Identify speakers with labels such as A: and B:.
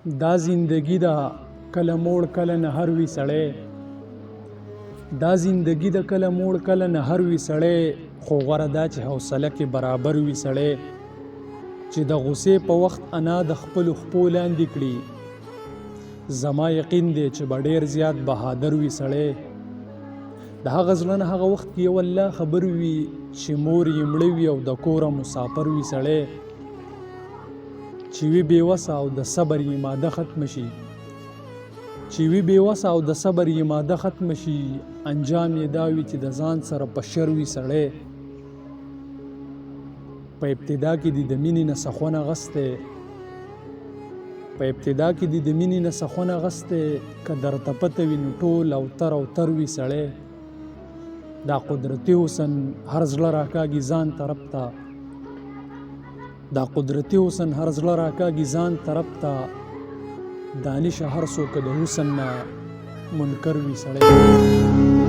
A: دا زندگی دا کله موړ کله نهر وي سړی، دا زندگی د کله موړ کله نهر وي سړی، خو غوره دا چې حوصله کې برابر وي سړی، چې د غصې په وخت انا د خپلو خپو لاندې کړي. زما یقین دی چې به ډېر زیات بهادر وي سړی. د هغه زړه نه هغه وخت کې یو الله خبر وي چې مور یې مړه وي او د کوره مسافر وي سړی، چې وي بېوسه او د صبر یې ماده ختم شي، چې وي بېوسه او د صبر یې ماده ختم شي، انجام یې دا وي چې د ځان سره په شر وي سړی. په ابتدا کې دې د مینې نه سخونه غستی، په ابتدا کې دې د مینې نه سخونه غستی، که درته پته وي نو ټول او تر وي سړی. دا قدرتي حسن هر زړه راکاږي ځان طرف ته، دا قدرتي حسن هر زړه راکاږي ځان طرف ته، دانش هر څوک د حسن نه منکر وي سړی.